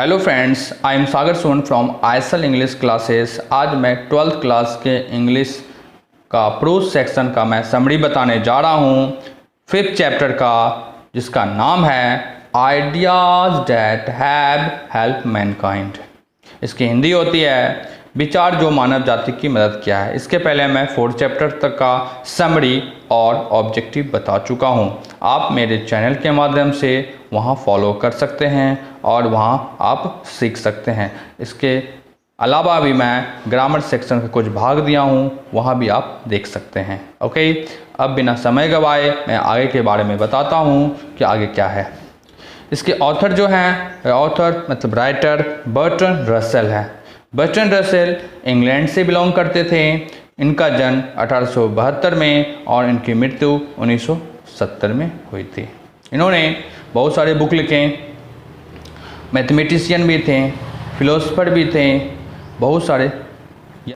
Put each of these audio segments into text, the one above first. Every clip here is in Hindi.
Hello friends, I am Sagar Son from ISL English classes. आज मैं 12th क्लास के इंग्लिश का प्रोज सेक्शन का मैं समरी बताने जा रहा हूँ 5th चैप्टर का, जिसका नाम है ideas that have help Mankind. इसकी हिंदी होती है विचार जो मानव जाति की मदद किया है। इसके पहले मैं 4th चैप्टर तक का समरी और ऑब्जेक्टिव बता चुका हूँ। आप मेरे चैनल के माध्यम से वहाँ फॉलो कर सकते हैं और वहाँ आप सीख सकते हैं। इसके अलावा भी मैं ग्रामर सेक्शन का कुछ भाग दिया हूँ, वहाँ भी आप देख सकते हैं। ओके, अब बिना समय गवाए मैं आगे के बारे में बताता हूँ कि आगे क्या है। इसके ऑथर जो हैं, ऑथर मतलब राइटर बर्ट्रैंड रसेल है। बर्ट्रैंड रसेल इंग्लैंड से बिलोंग करते थे। इनका जन्म 1872 में और इनकी मृत्यु 1970 में हुई थी। इन्होंने बहुत सारे बुक लिखे, मैथमेटिशियन भी थे, फिलोसफर भी थे, बहुत सारे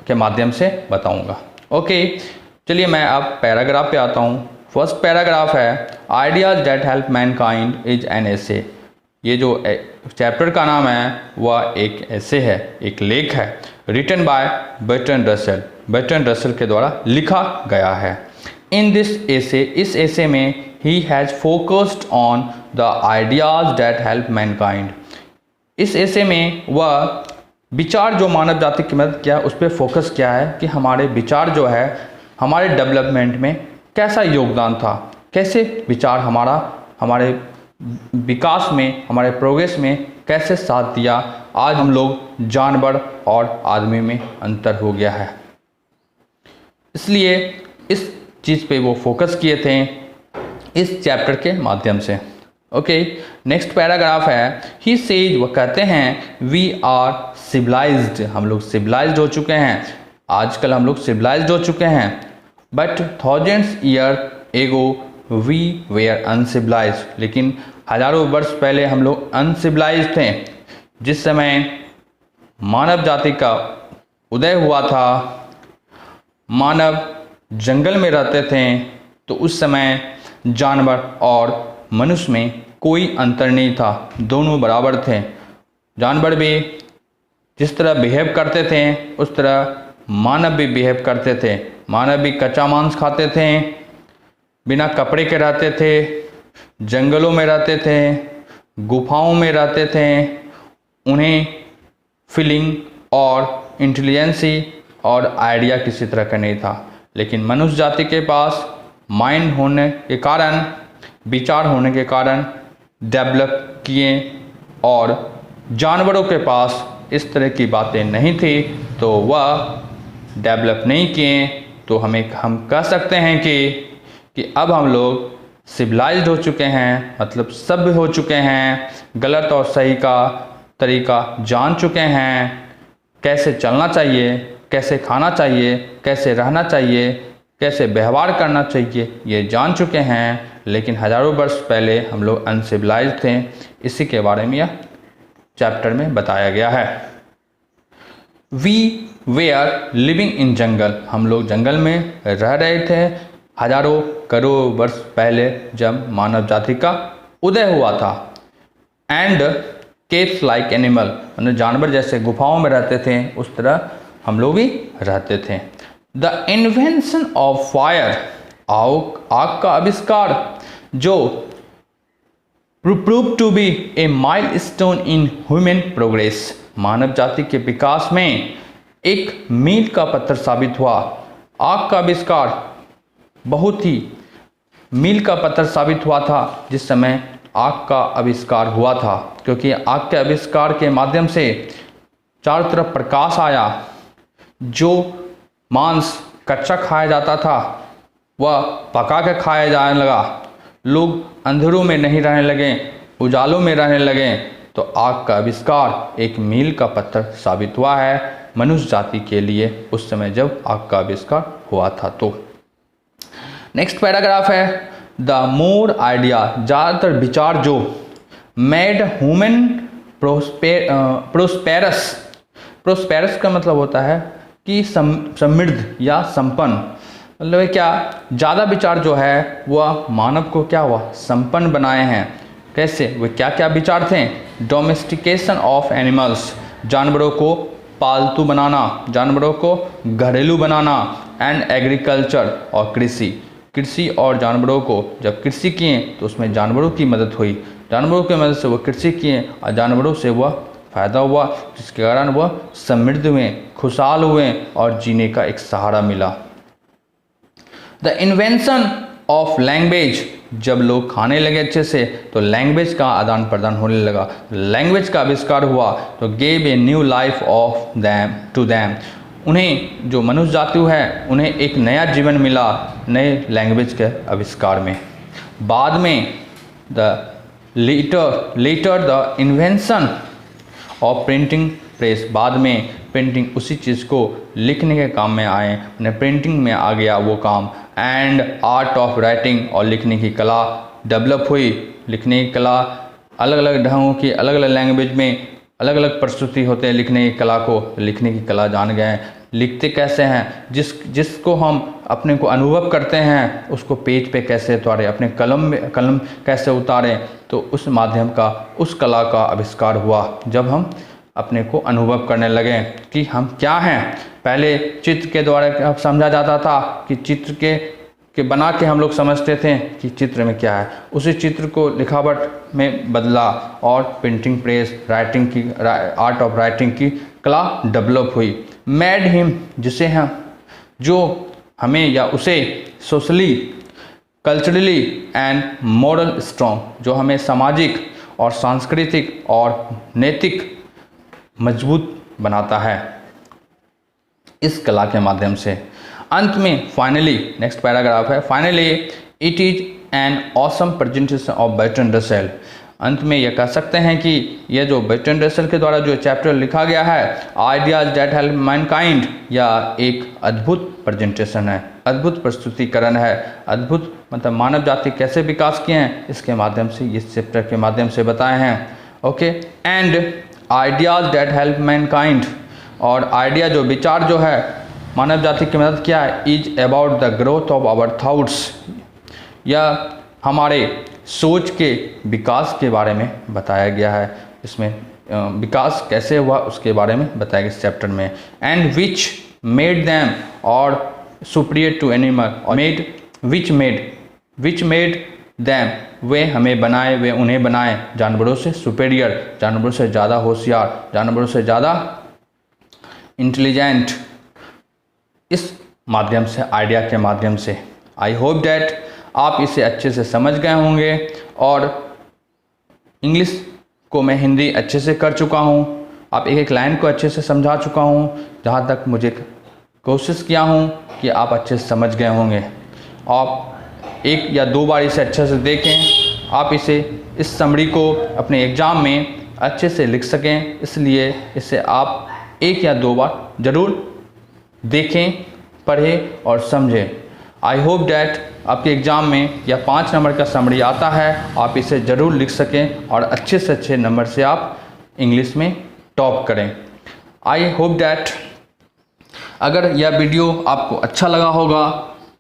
के माध्यम से बताऊंगा। ओके, चलिए मैं अब पैराग्राफ पे आता हूँ। फर्स्ट पैराग्राफ है ideas that help Mankind is an essay. ये जो चैप्टर का नाम है वह एक ऐसे है, एक लेख है, written by Bertrand Russell. Bertrand Russell के द्वारा लिखा गया है। इन दिस एसे, इस एसे में he has focused on the ideas that help Mankind. इस एसे में वह विचार जो मानव जाति की मदद किया उस पर फोकस किया है कि हमारे विचार जो है हमारे डेवलपमेंट में कैसा योगदान था, कैसे विचार हमारे विकास में, हमारे प्रोग्रेस में कैसे साथ दिया। आज हम लोग जानवर और आदमी में अंतर हो गया है, इसलिए इस चीज़ पे वो फोकस किए थे इस चैप्टर के माध्यम से। ओके, नेक्स्ट पैराग्राफ है ही सेज, वो कहते हैं वी आर सिविलाइज्ड, हम लोग सिविलाइज्ड हो चुके हैं। आजकल हम लोग सिविलाइज्ड हो चुके हैं, but thousands year ago we were uncivilised. लेकिन हजारों वर्ष पहले हम लोग अनसिविलाइज्ड थे। जिस समय मानव जाति का उदय हुआ था, मानव जंगल में रहते थे, तो उस समय जानवर और मनुष्य में कोई अंतर नहीं था, दोनों बराबर थे। जानवर भी जिस तरह बिहेव करते थे उस तरह मानव भी बिहेव करते थे। मानव भी कच्चा मांस खाते थे, बिना कपड़े के रहते थे, जंगलों में रहते थे, गुफाओं में रहते थे। उन्हें फीलिंग और इंटेलिजेंसी और आइडिया किसी तरह का नहीं था। लेकिन मनुष्य जाति के पास माइंड होने के कारण, विचार होने के कारण डेवलप किए, और जानवरों के पास इस तरह की बातें नहीं थी तो वह डेवलप नहीं किए। तो हम कह सकते हैं कि अब हम लोग सिविलाइज्ड हो चुके हैं, मतलब सभ्य हो चुके हैं, गलत और सही का तरीका जान चुके हैं, कैसे चलना चाहिए, कैसे खाना चाहिए, कैसे रहना चाहिए, कैसे व्यवहार करना चाहिए, ये जान चुके हैं। लेकिन हजारों वर्ष पहले हम लोग अनसिविलाइज्ड थे। इसी के बारे में यह चैप्टर में बताया गया है। वी वेयर लिविंग इन जंगल, हम लोग जंगल में रह रहे थे हजारों करोड़ वर्ष पहले जब मानव जाति का उदय हुआ था। एंड केव्स लाइक एनिमल, मतलब जानवर जैसे गुफाओं में रहते थे उस तरह हम लोग भी रहते थे। द इन्वेंशन ऑफ फायर, आग का आविष्कार जो prove to be a milestone in human progress, मानव जाति के विकास में एक मील का पत्थर साबित हुआ। आग का आविष्कार बहुत ही मील का पत्थर साबित हुआ था जिस समय आग का आविष्कार हुआ था, क्योंकि आग के आविष्कार के माध्यम से चारों तरफ प्रकाश आया। जो मांस कच्चा खाया जाता था वह पका के खाया जाने लगा। लोग अंधेरों में नहीं रहने लगे, उजालों में रहने लगे। तो आग का आविष्कार एक मील का पत्थर साबित हुआ है मनुष्य जाति के लिए उस समय जब आग का आविष्कार हुआ था। तो नेक्स्ट पैराग्राफ है द मोर आइडिया, ज़्यादातर विचार जो मेड ह्यूमन प्रोस्पेरस, प्रोस्पेरस का मतलब होता है कि समृद्ध या संपन्न, मतलब क्या, ज़्यादा विचार जो है वह मानव को क्या हुआ, संपन्न बनाए हैं। कैसे, वे क्या क्या विचार थे? डोमेस्टिकेशन ऑफ एनिमल्स, जानवरों को पालतू बनाना, जानवरों को घरेलू बनाना, एंड एग्रीकल्चर, और कृषि और जानवरों को जब कृषि किए तो उसमें जानवरों की मदद हुई, जानवरों की मदद से वो कृषि किए और जानवरों से वह फ़ायदा हुआ, जिसके कारण वह समृद्ध हुए, खुशहाल हुए और जीने का एक सहारा मिला। द इन्वेंशन ऑफ लैंग्वेज, जब लोग खाने लगे अच्छे से तो लैंग्वेज का आदान प्रदान होने लगा, लैंग्वेज का आविष्कार हुआ तो gave a new life of them to them, उन्हें जो मनुष्य जाति है उन्हें एक नया जीवन मिला नए लैंग्वेज के आविष्कार में। बाद में the latter the invention of printing press, बाद में प्रिंटिंग उसी चीज़ को लिखने के काम में आए, उन्हें प्रिंटिंग में आ गया वो काम, एंड आर्ट ऑफ राइटिंग, और लिखने की कला डेवलप हुई, लिखने की कला अलग अलग ढंगों की, अलग अलग लैंग्वेज में अलग अलग प्रस्तुति होते हैं लिखने की कला को, लिखने की कला जान गए, लिखते कैसे हैं, जिसको हम अपने को अनुभव करते हैं उसको पेज पे कैसे उतारें, अपने कलम कैसे उतारें, तो उस माध्यम का, उस कला का आविष्कार हुआ जब हम अपने को अनुभव करने लगे कि हम क्या हैं। पहले चित्र के द्वारा समझा जाता था कि चित्र के बना के हम लोग समझते थे कि चित्र में क्या है, उसी चित्र को लिखावट में बदला और प्रिंटिंग प्रेस, राइटिंग की, आर्ट ऑफ राइटिंग की कला डेवलप हुई। मेड हिम, जिसे हम, जो हमें या उसे socially, culturally and moral strong, जो हमें सामाजिक और सांस्कृतिक और नैतिक मजबूत बनाता है इस कला के माध्यम से। अंत में फाइनली, नेक्स्ट पैराग्राफ है, finally it is an awesome presentation of Bertrand Russell. अंत में यह कह सकते हैं कि यह जो बर्ट्रैंड रसेल के द्वारा जो चैप्टर लिखा गया है, आइडियाज दैट हेल्प मैनकाइंड, या एक अद्भुत प्रेजेंटेशन है, अद्भुत प्रस्तुतिकरण है, अद्भुत मतलब मानव जाति कैसे विकास किए हैं इसके माध्यम से, इस चैप्टर के माध्यम से बताए हैं। Okay, and ideas that help Mankind, और आइडिया जो विचार जो है मानव जाति की मदद किया है, is about the growth of our thoughts, या हमारे सोच के विकास के बारे में बताया गया है, इसमें विकास कैसे हुआ उसके बारे में बताया गया इस चैप्टर में। एंड विच मेड दैम, और सुपीरियर टू एनिमल, और विच मेड दैम, वे हमें बनाए, वे उन्हें बनाए जानवरों से सुपीरियर, जानवरों से ज़्यादा होशियार, जानवरों से ज़्यादा इंटेलिजेंट, इस माध्यम से, आइडिया के माध्यम से। आई होप डैट आप इसे अच्छे से समझ गए होंगे, और इंग्लिश को मैं हिंदी अच्छे से कर चुका हूँ, आप एक एक लाइन को अच्छे से समझा चुका हूँ, जहाँ तक मुझे कोशिश किया हूँ कि आप अच्छे से समझ गए होंगे। आप एक या दो बार इसे अच्छे से देखें, आप इस समरी को अपने एग्ज़ाम में अच्छे से लिख सकें, इसलिए इसे आप एक या दो बार ज़रूर देखें, पढ़ें और समझें। आई होप डैट आपके एग्ज़ाम में या 5 नंबर का समरी आता है, आप इसे ज़रूर लिख सकें और अच्छे से अच्छे नंबर से आप इंग्लिश में टॉप करें। आई होप डैट अगर यह वीडियो आपको अच्छा लगा होगा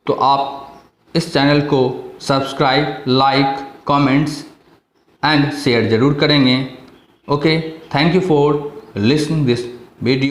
तो आप इस चैनल को subscribe, like, comments and share ज़रूर करेंगे। Okay, thank you for listening this video.